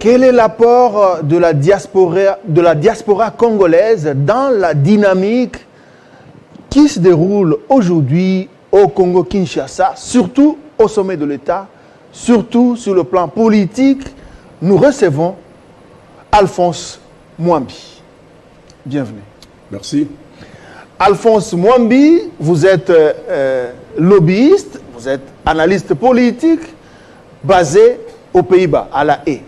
Quel est l'apport de la diaspora congolaise dans la dynamique qui se déroule aujourd'hui au Congo-Kinshasa, surtout au sommet de l'État, surtout sur le plan politique? Nous recevons Alphonse Mwambi. Bienvenue. Merci. Alphonse Mwambi, vous êtes lobbyiste, vous êtes analyste politique, basé aux Pays-Bas, à La Haye.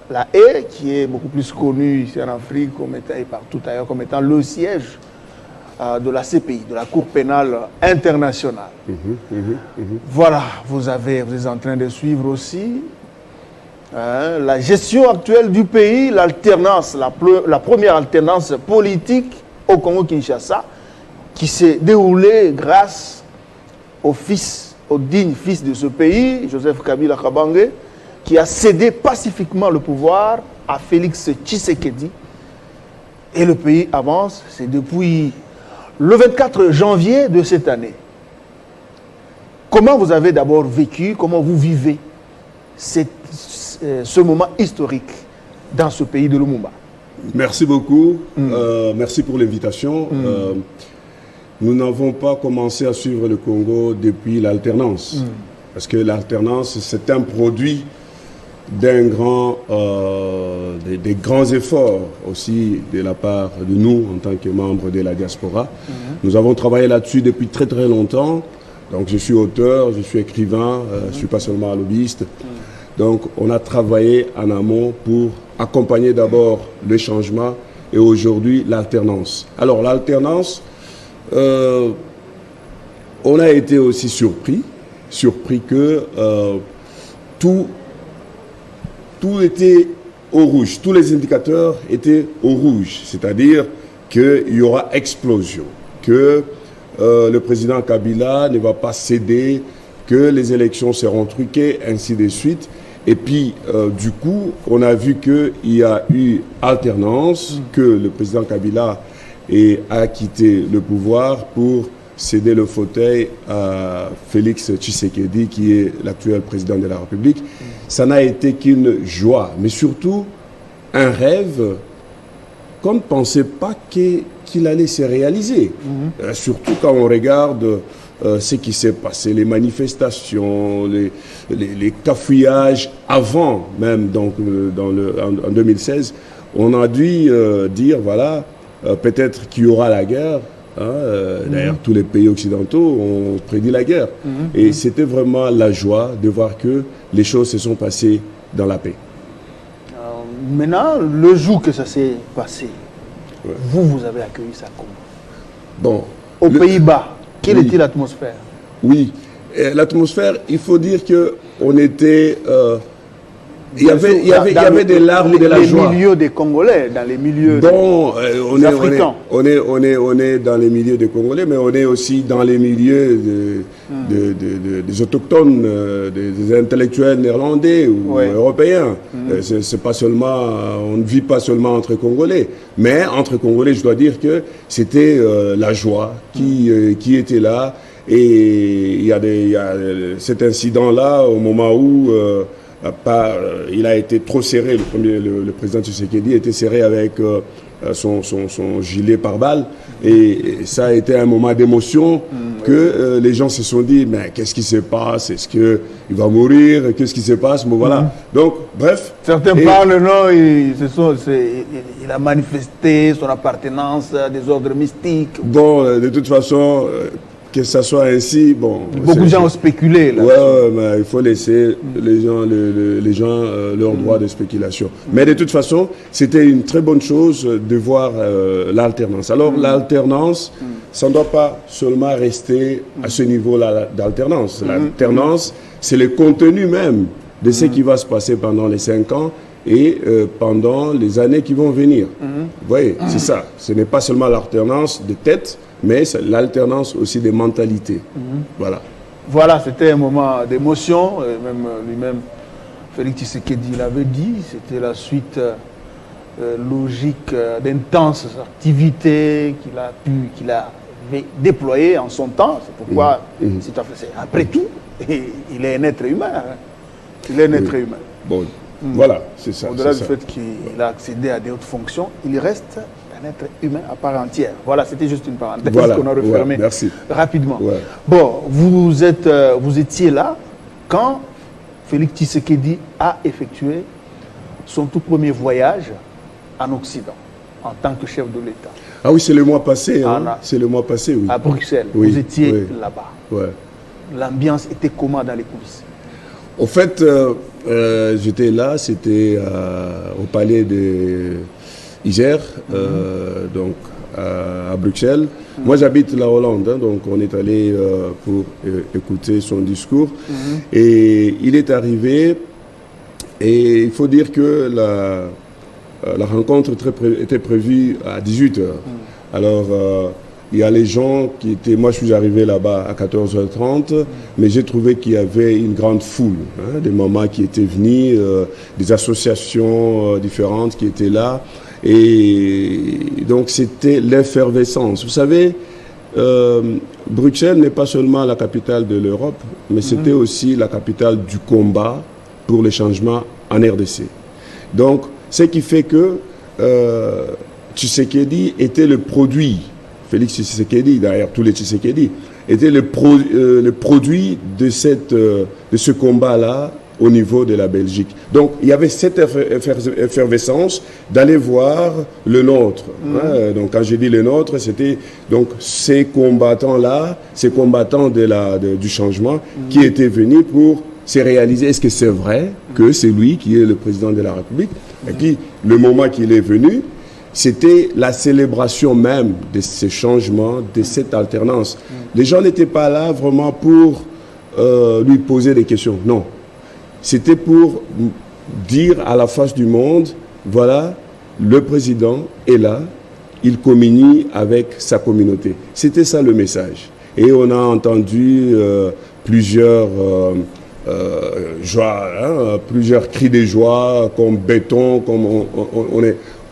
La Haye, qui est beaucoup plus connue ici en Afrique et partout ailleurs comme étant le siège de la CPI, de la Cour pénale internationale. Voilà, vous êtes en train de suivre aussi la gestion actuelle du pays, l'alternance, la première alternance politique au Congo-Kinshasa, qui s'est déroulée grâce au digne fils de ce pays, Joseph Kabila Kabange, qui a cédé pacifiquement le pouvoir à Félix Tshisekedi. Et le pays avance, c'est depuis le 24 janvier de cette année. Comment vous avez d'abord vécu, comment vous vivez ce moment historique dans ce pays de Lumumba? Merci beaucoup, merci pour l'invitation. Nous n'avons pas commencé à suivre le Congo depuis l'alternance, parce que l'alternance, c'est un produit des grands efforts aussi de la part de nous en tant que membres de la diaspora. Nous avons travaillé là-dessus depuis très très longtemps. Donc je suis auteur, je suis écrivain, je ne suis pas seulement un lobbyiste. Donc on a travaillé en amont pour accompagner d'abord le changement et aujourd'hui l'alternance. Alors l'alternance, on a été aussi surpris que tout était au rouge, tous les indicateurs étaient au rouge, c'est-à-dire qu'il y aura explosion, que le président Kabila ne va pas céder, que les élections seront truquées, ainsi de suite. Et puis, du coup, on a vu qu'il y a eu alternance, que le président Kabila a quitté le pouvoir pour céder le fauteuil à Félix Tshisekedi, qui est l'actuel président de la République. Ça n'a été qu'une joie, mais surtout un rêve qu'on ne pensait pas qu'il allait se réaliser. Surtout quand on regarde ce qui s'est passé, les manifestations, les cafouillages avant même, donc en 2016, on a dû dire, voilà, peut-être qu'il y aura la guerre. D'ailleurs, tous les pays occidentaux ont prédit la guerre. Et c'était vraiment la joie de voir que les choses se sont passées dans la paix. Maintenant, le jour que ça s'est passé, vous avez accueilli ça comment? Aux Pays-Bas, quelle était l'atmosphère? Oui, l'atmosphère, il faut dire qu'on était... Il y avait des larmes et de la joie. Dans les milieux des Congolais, dans les milieux africains. On est dans les milieux des Congolais, mais on est aussi dans les milieux des autochtones, des intellectuels néerlandais ou européens. C'est pas seulement, on ne vit pas seulement entre Congolais, mais entre Congolais, je dois dire que c'était la joie qui était là. Et il y a cet incident-là au moment où il a été trop serré, le président Tshisekedi était serré avec son gilet pare-balles, et ça a été un moment d'émotion que les gens se sont dit, mais qu'est-ce qui se passe? Est-ce qu'il va mourir? Qu'est-ce qui se passe? Bon, voilà. Donc, bref. Certains parlent, non, il a manifesté son appartenance à des ordres mystiques. Bon, de toute façon... que ça soit ainsi, bon... Beaucoup de gens ont spéculé là. Ouais, mais il faut laisser les gens leur droit de spéculation. Mais de toute façon, c'était une très bonne chose de voir l'alternance. Alors, l'alternance, ça ne doit pas seulement rester à ce niveau-là d'alternance. L'alternance, c'est le contenu même de ce qui va se passer pendant les 5 ans et pendant les années qui vont venir. Vous voyez, c'est ça. Ce n'est pas seulement l'alternance de tête, mais c'est l'alternance aussi des mentalités. Voilà. Voilà, c'était un moment d'émotion. Même lui-même, Félix Tshisekedi l'avait dit. C'était la suite logique d'intenses activités qu'il avait déployées en son temps. C'est pourquoi, après tout, il est un être humain. Il est un être humain. Bon, Voilà, c'est ça. Au-delà du fait qu'il a accédé à des hautes fonctions, il reste un être humain à part entière. Voilà, c'était juste une parenthèse qu'on a refermée rapidement. Ouais. Bon, vous étiez là quand Félix Tshisekedi a effectué son tout premier voyage en Occident, en tant que chef de l'État. Ah oui, c'est le mois passé. C'est le mois passé, oui. À Bruxelles, oui, vous étiez là-bas. Ouais. L'ambiance était comment dans les coulisses? Au fait, j'étais là, c'était au palais de Isère, donc à Bruxelles. Moi, j'habite la Hollande, hein, donc on est allé pour écouter son discours. Et il est arrivé, et il faut dire que la rencontre était prévue à 18h. Alors, il y a les gens qui étaient... Moi, je suis arrivé là-bas à 14h30, mais j'ai trouvé qu'il y avait une grande foule, hein, des mamans qui étaient venues, des associations différentes qui étaient là. Et donc, c'était l'effervescence. Vous savez, Bruxelles n'est pas seulement la capitale de l'Europe, mais c'était aussi la capitale du combat pour les changements en RDC. Donc, ce qui fait que Tshisekedi était le produit, Félix Tshisekedi, derrière tous les Tshisekedi, était le produit de ce combat-là au niveau de la Belgique. Donc, il y avait cette effervescence d'aller voir le nôtre. Hein. Donc, quand je dis le nôtre, c'était donc ces combattants-là, ces combattants du changement qui étaient venus pour se réaliser. Est-ce que c'est vrai que c'est lui qui est le président de la République? Et puis, le moment qu'il est venu, c'était la célébration même de ces changements, de cette alternance. Les gens n'étaient pas là vraiment pour lui poser des questions. Non. C'était pour dire à la face du monde, voilà, le président est là, il communie avec sa communauté. C'était ça le message. Et on a entendu plusieurs joie, hein, plusieurs cris de joie, comme béton, comme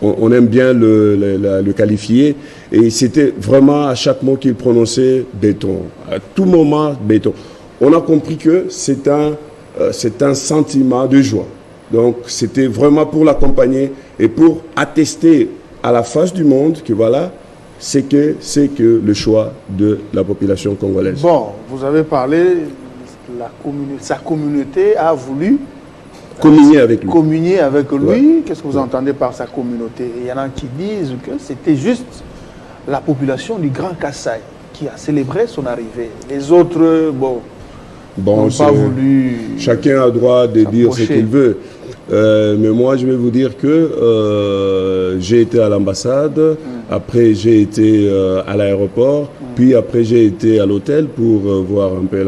on aime bien le qualifier. Et c'était vraiment à chaque mot qu'il prononçait béton. À tout moment, béton. On a compris que c'est un sentiment de joie. Donc, c'était vraiment pour l'accompagner et pour attester à la face du monde que voilà, c'est que le choix de la population congolaise. Bon, vous avez parlé, sa communauté a voulu communier avec lui. Communier avec lui. Ouais. Qu'est-ce que vous entendez par sa communauté? Il y en a qui disent que c'était juste la population du Grand Kassai qui a célébré son arrivée. Les autres, bon n'ont pas voulu. Chacun a le droit de dire ce qu'il veut. Mais moi, je vais vous dire que j'ai été à l'ambassade, après j'ai été à l'aéroport, puis après j'ai été à l'hôtel pour voir un peu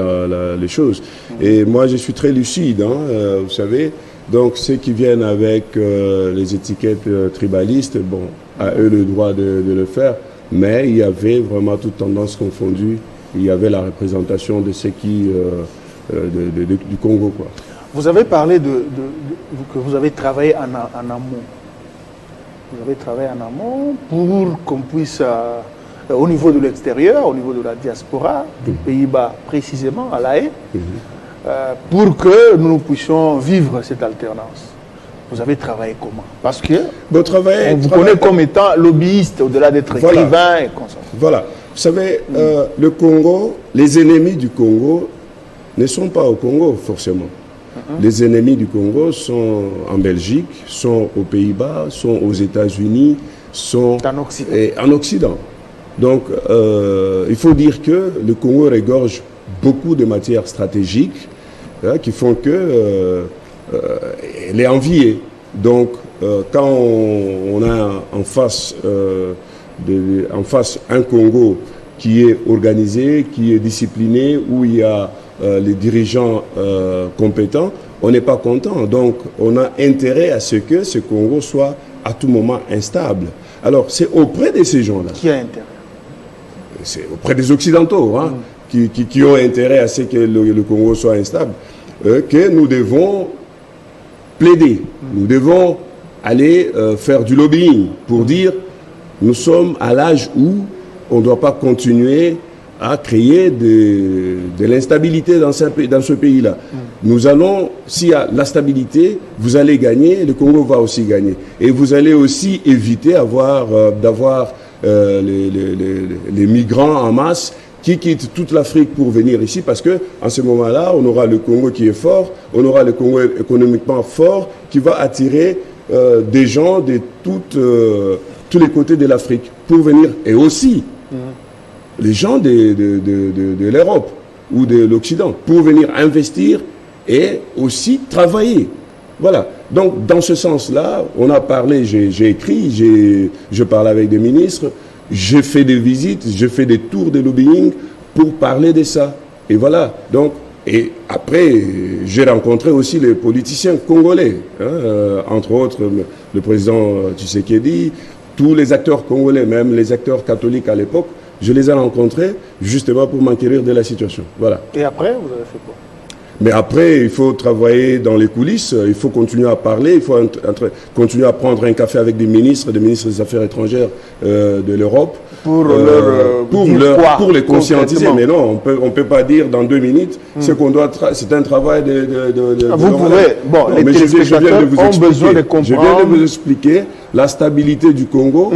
les choses. Et moi, je suis très lucide, hein, vous savez. Donc, ceux qui viennent avec les étiquettes tribalistes, bon, à eux le droit de le faire. Mais il y avait vraiment toute tendance confondue. Il y avait la représentation de ceux qui du Congo, quoi. Vous avez parlé que vous avez travaillé en amont. Vous avez travaillé en amont pour qu'on puisse, au niveau de l'extérieur, au niveau de la diaspora, des Pays-Bas précisément, à La Haye, pour que nous puissions vivre cette alternance. Vous avez travaillé comment? Parce que on vous connaît comme étant lobbyiste, au-delà d'être écrivain et comme ça. Voilà. Vous savez, le Congo, les ennemis du Congo ne sont pas au Congo, forcément. Les ennemis du Congo sont en Belgique, sont aux Pays-Bas, sont aux États-Unis, sont en Occident. Donc, il faut dire que le Congo regorge beaucoup de matières stratégiques qui font qu'elle est enviée. Donc, quand on a en face un Congo qui est organisé, qui est discipliné, où il y a les dirigeants compétents, on n'est pas content. Donc, on a intérêt à ce que ce Congo soit à tout moment instable. Alors, c'est auprès de ces gens-là. Qui a intérêt? C'est auprès des Occidentaux, hein, qui ont intérêt à ce que le Congo soit instable, que nous devons plaider. Nous devons aller faire du lobbying pour dire nous sommes à l'âge où on ne doit pas continuer à créer de l'instabilité dans ce pays-là. Nous allons, s'il y a la stabilité, vous allez gagner, le Congo va aussi gagner. Et vous allez aussi éviter d'avoir les migrants en masse qui quittent toute l'Afrique pour venir ici, parce que en ce moment-là, on aura le Congo qui est fort, on aura le Congo économiquement fort, qui va attirer des gens de tous les côtés de l'Afrique pour venir, et aussi les gens de l'Europe ou de l'Occident, pour venir investir et aussi travailler. Voilà. Donc, dans ce sens-là, on a parlé, j'ai écrit, je parle avec des ministres, j'ai fait des visites, j'ai fait des tours de lobbying pour parler de ça. Et voilà. Donc, et après, j'ai rencontré aussi les politiciens congolais, entre autres le président Tshisekedi, tous les acteurs congolais, même les acteurs catholiques à l'époque, je les ai rencontrés justement pour m'enquérir de la situation. Voilà. Et après, vous avez fait quoi? Mais après, il faut travailler dans les coulisses, il faut continuer à parler, il faut continuer à prendre un café avec des ministres des Affaires étrangères de l'Europe. Pour les conscientiser. Mais non, on peut pas dire dans 2 minutes ce qu'on doit... C'est un travail vous pouvez... Bon, les téléspectateurs ont besoin de comprendre... Je viens de vous expliquer, la stabilité du Congo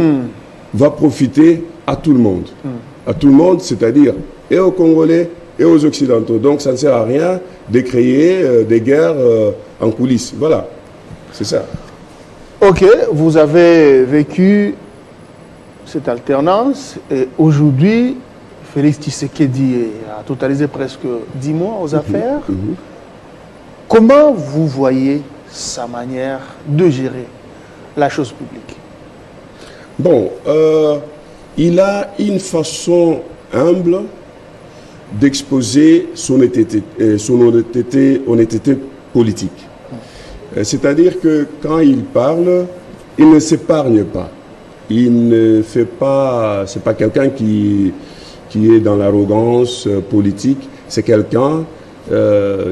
va profiter à tout le monde. À tout le monde, c'est-à-dire et aux Congolais et aux Occidentaux. Donc ça ne sert à rien de créer des guerres en coulisses. Voilà, c'est ça. Ok, vous avez vécu cette alternance et aujourd'hui, Félix Tshisekedi a totalisé presque 10 mois aux affaires. Comment vous voyez sa manière de gérer la chose publique? Bon, il a une façon humble d'exposer son honnêteté politique. C'est-à-dire que quand il parle, il ne s'épargne pas. Il ne fait pas... C'est pas quelqu'un qui est dans l'arrogance politique. C'est quelqu'un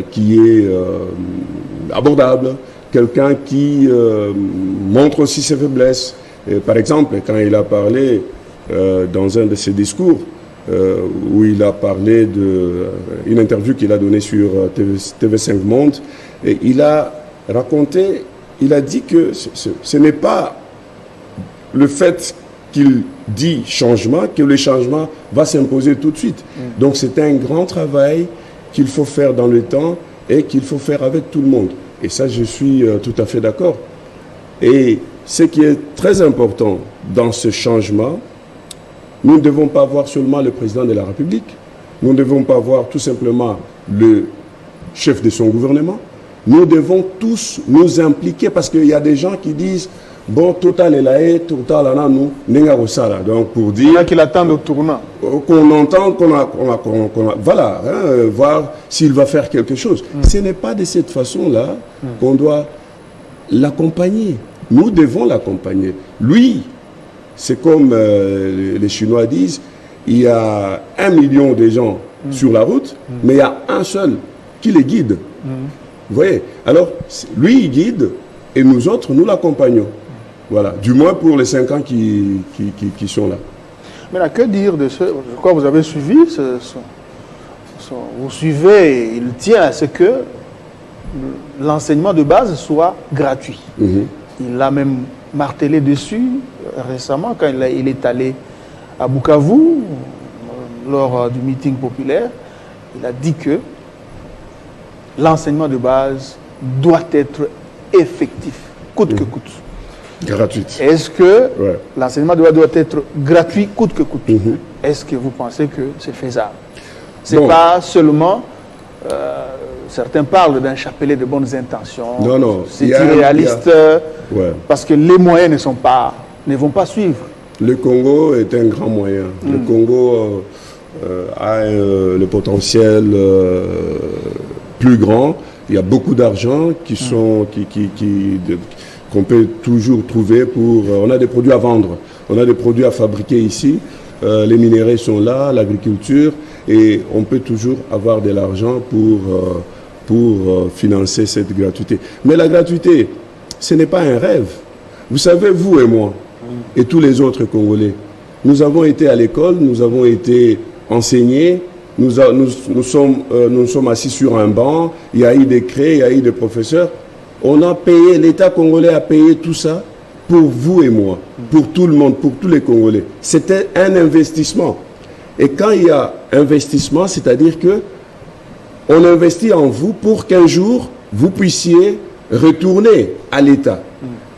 qui est abordable, quelqu'un qui montre aussi ses faiblesses. Par exemple, quand il a parlé dans un de ses discours, où il a parlé d'une interview qu'il a donnée sur TV5 Monde, et il a raconté, il a dit que ce n'est pas le fait qu'il dit changement, que le changement va s'imposer tout de suite. Donc c'est un grand travail qu'il faut faire dans le temps et qu'il faut faire avec tout le monde. Et ça, je suis tout à fait d'accord. Et ce qui est très important dans ce changement, nous ne devons pas voir seulement le président de la République, nous ne devons pas voir tout simplement le chef de son gouvernement, nous devons tous nous impliquer parce qu'il y a des gens qui disent bon, Total est là, Total là, nous, Nengarosala. Donc pour dire... Il y en a qui l'attendent au tournant. Qu'on entend, voilà, voir s'il va faire quelque chose. Ce n'est pas de cette façon-là qu'on doit l'accompagner. Nous devons l'accompagner. Lui, c'est comme les Chinois disent, il y a 1 million de gens sur la route, mais il y a un seul qui les guide. Vous voyez? Alors, lui, il guide, et nous autres, nous l'accompagnons. Voilà, du moins pour les 5 ans qui sont là. Mais là, que dire de ce... Je crois que vous avez suivi, vous suivez, il tient à ce que l'enseignement de base soit gratuit. Il a même martelé dessus récemment quand il est allé à Bukavu lors du meeting populaire. Il a dit que l'enseignement de base doit être effectif, coûte que coûte. Gratuite. Est-ce que l'enseignement de base doit être gratuit, coûte que coûte? Est-ce que vous pensez que c'est faisable? C'est pas seulement... certains parlent d'un chapelet de bonnes intentions. Non, non. C'est irréaliste parce que les moyens ne vont pas suivre. Le Congo est un grand moyen. Le Congo a le potentiel plus grand. Il y a beaucoup d'argent qu'on peut toujours trouver pour... on a des produits à vendre, on a des produits à fabriquer ici. Les minéraux sont là, l'agriculture, et on peut toujours avoir de l'argent pour financer cette gratuité. Mais la gratuité, ce n'est pas un rêve. Vous savez, vous et moi, et tous les autres Congolais, nous avons été à l'école, nous avons été enseigné, nous sommes assis sur un banc, il y a eu des crés, il y a eu des professeurs. On a payé, l'État congolais a payé tout ça pour vous et moi, pour tout le monde, pour tous les Congolais. C'était un investissement. Et quand il y a investissement, c'est-à-dire que on investit en vous pour qu'un jour, vous puissiez retourner à l'État.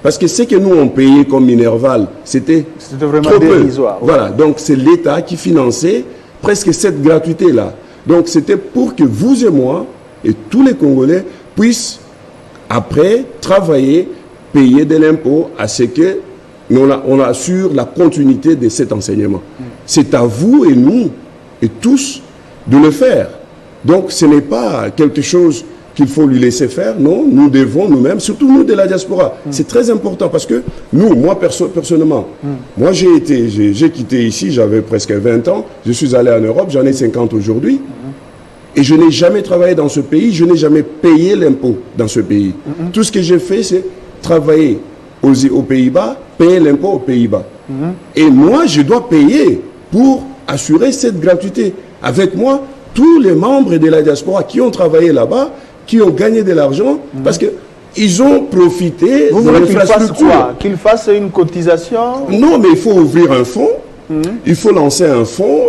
Parce que ce que nous on payait comme Minerval, c'était vraiment trop dérisoire. peu. Voilà, donc c'est l'État qui finançait presque cette gratuité-là. Donc c'était pour que vous et moi, et tous les Congolais, puissent après travailler, payer de l'impôt à ce que on assure la continuité de cet enseignement. C'est à vous et nous, et tous, de le faire. Donc ce n'est pas quelque chose qu'il faut lui laisser faire, non, nous devons nous-mêmes, surtout nous de la diaspora. C'est très important parce que nous, moi personnellement, moi j'ai quitté ici, j'avais presque 20 ans, je suis allé en Europe, j'en ai 50 aujourd'hui, et je n'ai jamais travaillé dans ce pays, je n'ai jamais payé l'impôt dans ce pays. Tout ce que j'ai fait, c'est travailler aux Pays-Bas, payer l'impôt aux Pays-Bas. Et moi, je dois payer pour assurer cette gratuité. Avec moi, tous les membres de la diaspora qui ont travaillé là-bas, qui ont gagné de l'argent, parce qu'ils ont profité de l'infrastructure. Qu'ils fassent une cotisation? Non, mais il faut ouvrir un fonds. Il faut lancer un fonds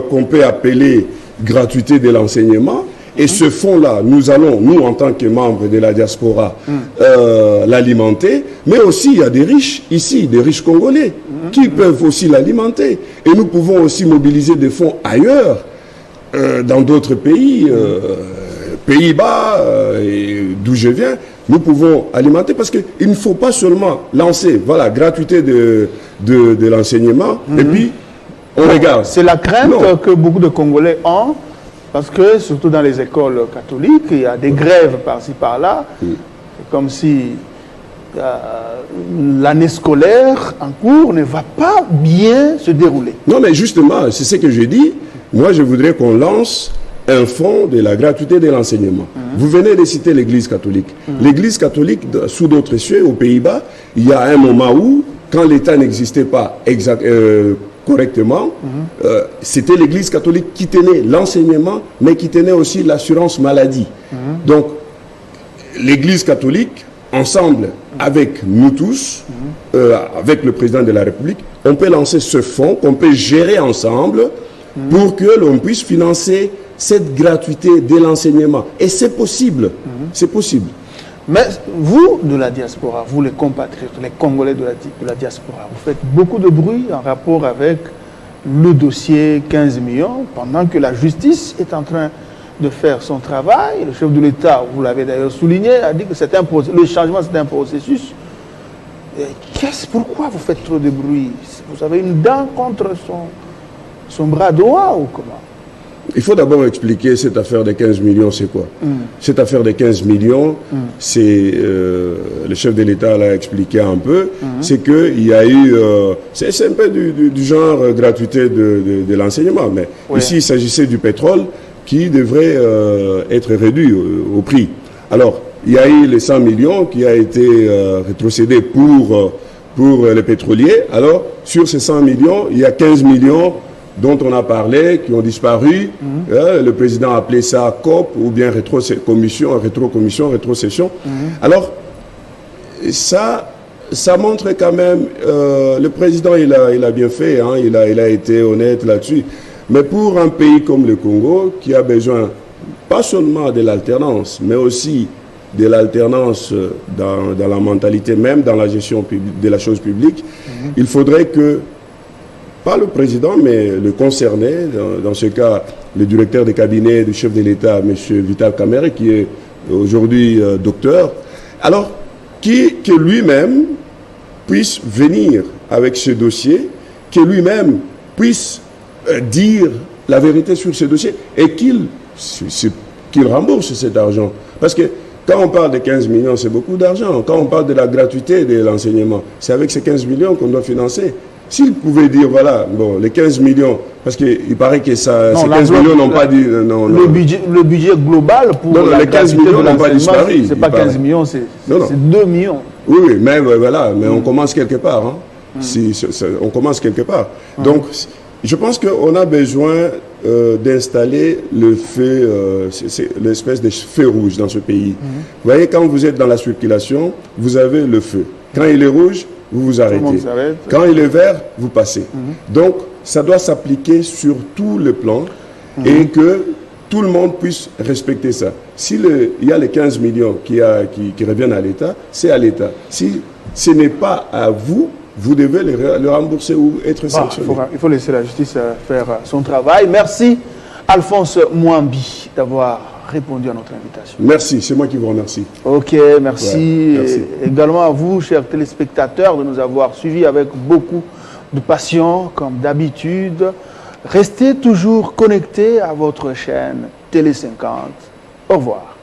qu'on peut appeler gratuité de l'enseignement. Et ce fonds-là, nous allons, nous, en tant que membres de la diaspora, l'alimenter. Mais aussi, il y a des riches ici, des riches congolais, qui peuvent aussi l'alimenter. Et nous pouvons aussi mobiliser des fonds ailleurs, dans d'autres pays, Pays-Bas, d'où je viens, nous pouvons alimenter parce qu'il ne faut pas seulement lancer, voilà, gratuité de l'enseignement, et puis on regarde. C'est la crainte que beaucoup de Congolais ont, parce que surtout dans les écoles catholiques, il y a des grèves par-ci par-là. C'est comme si l'année scolaire en cours ne va pas bien se dérouler. Non, mais justement, c'est ce que je dis. Moi, je voudrais qu'on lance un fonds de la gratuité de l'enseignement. Vous venez de citer l'Église catholique. L'Église catholique, sous d'autres cieux, aux Pays-Bas, il y a un moment où, quand l'État n'existait pas correctement, c'était l'Église catholique qui tenait l'enseignement, mais qui tenait aussi l'assurance maladie. Donc, l'Église catholique, ensemble avec nous tous, avec le président de la République, on peut lancer ce fonds qu'on peut gérer ensemble pour que l'on puisse financer cette gratuité de l'enseignement. Et c'est possible. C'est possible. Mais vous, de la diaspora, vous les compatriotes, les Congolais de la diaspora, vous faites beaucoup de bruit en rapport avec le dossier 15 millions, pendant que la justice est en train de faire son travail. Le chef de l'État, vous l'avez d'ailleurs souligné, a dit que le changement c'est un processus. Pourquoi vous faites trop de bruit? Vous avez une dent contre son bras droit ou comment? Il faut d'abord expliquer cette affaire des 15 millions, c'est quoi? Cette affaire des 15 millions, c'est, le chef de l'État l'a expliqué un peu, c'est qu'il y a eu, c'est un peu du genre gratuité de l'enseignement, mais ici il s'agissait du pétrole qui devrait être réduit au prix. Alors, il y a eu les 100 millions qui a été rétrocédé pour les pétroliers. Alors, sur ces 100 millions, il y a 15 millions dont on a parlé, qui ont disparu. Le président a appelé ça COP ou bien rétrocommission, rétrocession. Alors, ça montre quand même, le président, il a bien fait, hein, il a été honnête là-dessus. Mais pour un pays comme le Congo, qui a besoin pas seulement de l'alternance, mais aussi de l'alternance dans la mentalité, même dans la gestion de la chose publique, il faudrait que, pas le président, mais le concerné, dans ce cas, le directeur de cabinet du chef de l'État, M. Vital Kamerhe, qui est aujourd'hui docteur, alors que lui-même puisse venir avec ce dossier, que lui-même puisse dire la vérité sur ce dossier et qu'il rembourse cet argent. Parce que quand on parle de 15 millions, c'est beaucoup d'argent. Quand on parle de la gratuité de l'enseignement, c'est avec ces 15 millions qu'on doit financer. S'il pouvait dire, voilà, bon, les 15 millions, parce qu'il paraît que ça, ces 15 millions n'ont pas dit... Le budget global pour les 15 millions n'ont pas disparu. C'est pas 15 millions, c'est 2 millions. Oui, mais voilà, mais on commence quelque part. Hein. On commence quelque part. Donc, Je pense qu'on a besoin d'installer le feu, l'espèce de feu rouge dans ce pays. Vous voyez, quand vous êtes dans la circulation, vous avez le feu. Quand il est rouge, vous vous arrêtez. Quand il est vert, vous passez. Donc, ça doit s'appliquer sur tout le plan et que tout le monde puisse respecter ça. S'il y a les 15 millions qui reviennent à l'État, c'est à l'État. Si ce n'est pas à vous, vous devez le rembourser ou être sanctionné. Il faut laisser la justice faire son travail. Merci Alphonse Mwambi d'avoir répondu à notre invitation. Merci, c'est moi qui vous remercie. Ok, merci. Merci. Et également à vous, chers téléspectateurs, de nous avoir suivis avec beaucoup de passion, comme d'habitude. Restez toujours connectés à votre chaîne Télé 50. Au revoir.